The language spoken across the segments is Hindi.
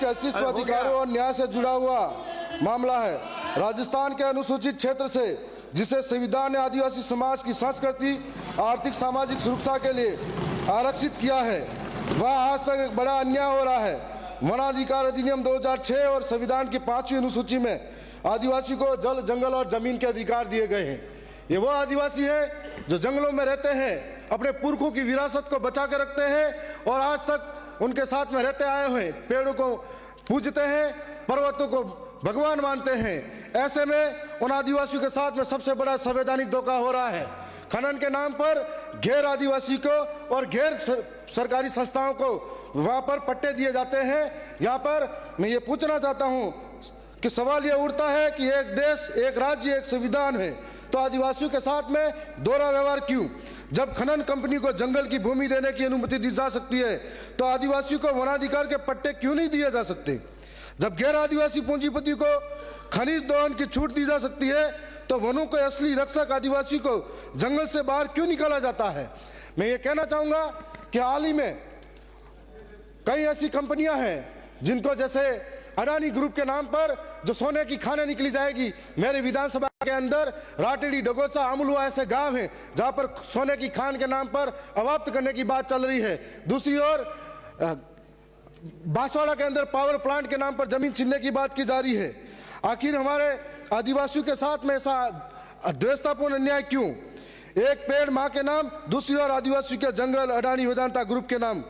अस्तित्व अधिकारों और न्याय से जुड़ा हुआ मामला है। राजस्थान के अनुसूचित क्षेत्र से जिसे संविधान ने आदिवासी समाज की संस्कृति, आर्थिक सामाजिक सुरक्षा के लिए आरक्षित किया है, वहाँ आज तक एक बड़ा अन्याय हो रहा है। वनाधिकार अधिनियम 2006 और संविधान की 5वीं अनुसूची में आदिवासी को जल, जंगल और जमीन के अधिकार दिए गए हैं। ये वो आदिवासी हैं जो जंगलों में रहते हैं, अपने पुरखों की विरासत को बचा के रखते हैं और आज तक उनके साथ में रहते आए हुए, पेड़ों को पूजते हैं, पर्वतों को भगवान मानते हैं। ऐसे में उन आदिवासियों के साथ में सबसे बड़ा संवैधानिक धोखा हो रहा है। खनन के नाम पर गैर आदिवासी को और गैर सरकारी संस्थाओं को वहां पर पट्टे दिए जाते हैं। यहाँ पर मैं ये पूछना चाहता हूँ कि सवाल ये उठता है कि एक देश, एक राज्य, एक संविधान है, तो आदिवासियों के साथ में दोहरा व्यवहार क्यों? जब खनन कंपनी को जंगल की भूमि देने की अनुमति दी जा सकती है तो आदिवासियों को वनाधिकार के पट्टे क्यों नहीं दिए जा सकते? जब गैर आदिवासी पूंजीपति को खनिज दोहन की छूट दी जा सकती है तो वनों के असली रक्षक आदिवासी को जंगल से बाहर क्यों निकाला जाता है? मैं ये कहना चाहूंगा कि हाल ही में कई ऐसी कंपनियां हैं जिनको, जैसे अडानी ग्रुप के नाम पर जो सोने की खानें निकली जाएगी, मेरे विधानसभा के अंदर राटेड़ी, डगोचा, अमलुआ ऐसे गांव हैं जहां पर सोने की खान के नाम पर अवाप्त करने की बात चल रही है। दूसरी ओर बांसवाड़ा के अंदर पावर प्लांट के नाम पर जमीन छीनने की बात की जा रही है। आखिर हमारे आदिवासियों के साथ में ऐसा द्वेषतापूर्ण अन्याय क्यों? एक पेड़ मां के नाम, दूसरी ओर आदिवासियों के जंगल अडानी वेदांता ग्रुप के नाम।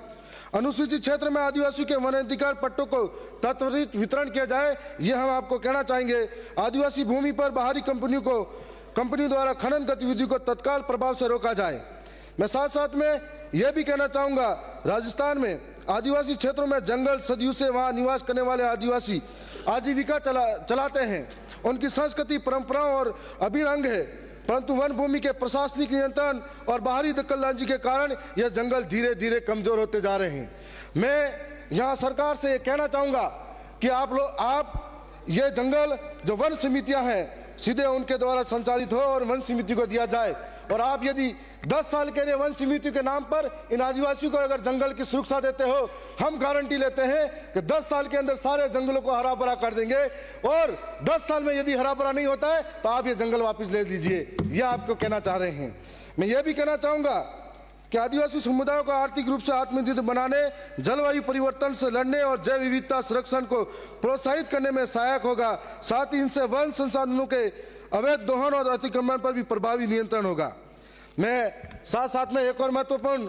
अनुसूचित क्षेत्र में आदिवासियों के वनाधिकार पट्टों को त्वरित वितरण किया जाए, ये हम आपको कहना चाहेंगे। आदिवासी भूमि पर बाहरी कंपनियों द्वारा खनन गतिविधि को तत्काल प्रभाव से रोका जाए। मैं साथ साथ में यह भी कहना चाहूँगा, राजस्थान में आदिवासी क्षेत्रों में जंगल सदियों से वहाँ निवास करने वाले आदिवासी आजीविका चलाते हैं। उनकी संस्कृति, परंपराओं और अभिन्न अंग है, परंतु वन भूमि के प्रशासनिक नियंत्रण और बाहरी दखलंदाजी के कारण यह जंगल धीरे धीरे कमजोर होते जा रहे हैं। मैं यहाँ सरकार से कहना चाहूँगा कि आप ये जंगल जो वन समितियाँ हैं सीधे उनके द्वारा संचालित हो और वन समिति को दिया जाए। और आप यदि 10 साल के लिए वन समिति के नाम पर इन आदिवासियों को अगर जंगल की सुरक्षा देते हो, हम गारंटी लेते हैं कि 10 साल के अंदर सारे जंगलों को हरा भरा कर देंगे। और 10 साल में यदि हरा भरा नहीं होता है तो आप ये जंगल वापस ले लीजिए, यह आपको कहना चाह रहे हैं। मैं ये भी कहना चाहूँगा कि आदिवासी समुदायों को आर्थिक रूप से आत्मनिर्भर बनाने, जलवायु परिवर्तन से लड़ने और जैव विविधता संरक्षण को प्रोत्साहित करने में सहायक होगा। साथ ही इनसे वन संसाधनों के अवैध दोहन और अतिक्रमण पर भी प्रभावी नियंत्रण होगा। मैं साथ साथ में एक और महत्वपूर्ण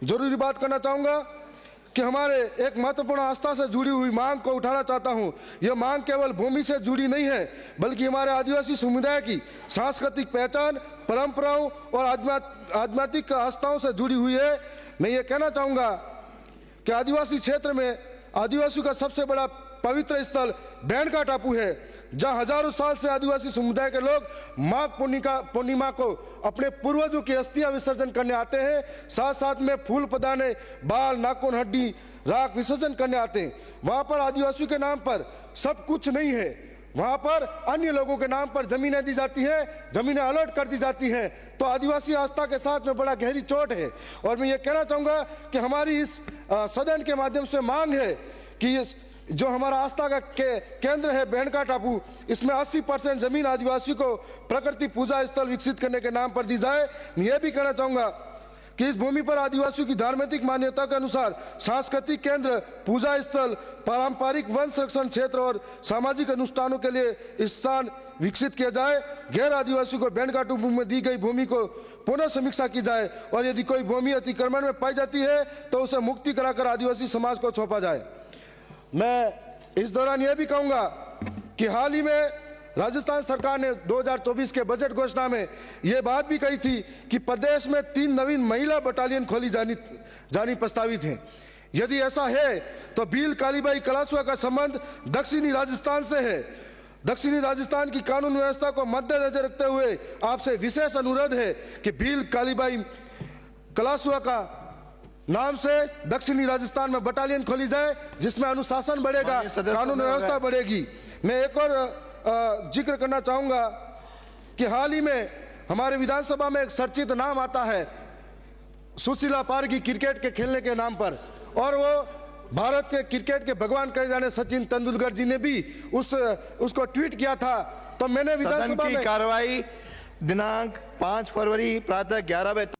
जरूरी बात करना चाहूँगा कि हमारे एक महत्वपूर्ण आस्था से जुड़ी हुई मांग को उठाना चाहता हूँ। यह मांग केवल भूमि से जुड़ी नहीं है, बल्कि हमारे आदिवासी समुदाय की सांस्कृतिक पहचान, परंपराओं और आध्यात्मिक आस्थाओं से जुड़ी हुई है। मैं ये कहना चाहूँगा कि आदिवासी क्षेत्र में आदिवासियों का सबसे बड़ा पवित्र स्थल बैंड टापू है, जहाँ हजारों साल से आदिवासी समुदाय के लोग माघ पूर्णिमा को अपने पूर्वजों की अस्थियां विसर्जन करने आते हैं। साथ साथ में फूल पदाने, बाल, नाखून, हड्डी, राख विसर्जन करने आते हैं। वहाँ पर आदिवासियों के नाम पर सब कुछ नहीं है, वहाँ पर अन्य लोगों के नाम पर जमीनें दी जाती हैं, जमीनें अलॉट कर दी जाती हैं। तो आदिवासी आस्था के साथ में बड़ा गहरी चोट है। और मैं ये कहना चाहूँगा कि हमारी इस सदन के माध्यम से मांग है कि जो हमारा आस्था का केंद्र है बैंड टापू, इसमें 80% जमीन आदिवासी को प्रकृति पूजा स्थल विकसित करने के नाम पर दी जाए। मैं ये भी कहना चाहूँगा कि इस भूमि पर आदिवासियों की धार्मिक मान्यता के अनुसार सांस्कृतिक केंद्र, पूजा स्थल, पारंपरिक वन संरक्षण क्षेत्र और सामाजिक अनुष्ठानों के लिए स्थान विकसित किया जाए। गैर आदिवासियों को बैंड टापू में दी गई भूमि को पुनः समीक्षा की जाए और यदि कोई भूमि अतिक्रमण में पाई जाती है तो उसे मुक्ति कराकर आदिवासी समाज को सौंपा जाए। मैं इस दौरान यह भी कहूँगा कि हाल ही में राजस्थान सरकार ने 2024 के बजट घोषणा में यह बात भी कही थी कि प्रदेश में 3 नवीन महिला बटालियन खोली जानी प्रस्तावित है। यदि ऐसा है तो भील कालीबाई कलासुआ का संबंध दक्षिणी राजस्थान से है। दक्षिणी राजस्थान की कानून व्यवस्था को मद्देनजर रखते हुए आपसे विशेष अनुरोध है कि भील कालीबाई कलासुआ का नाम से दक्षिणी राजस्थान में बटालियन खोली जाए, जिसमें अनुशासन बढ़ेगा, कानून व्यवस्था बढ़ेगी। मैं एक और जिक्र करना चाहूँगा कि हाल ही में हमारे विधानसभा में एक चर्चित नाम आता है सुशीला पारगी क्रिकेट के खेलने के नाम पर, और वो भारत के क्रिकेट के भगवान कहे जाने सचिन तेंदुलकर जी ने भी उसको ट्वीट किया था। तो मैंने सदन विधानसभा की में कार्रवाई दिनांक 5 फरवरी प्रातः 11 बजे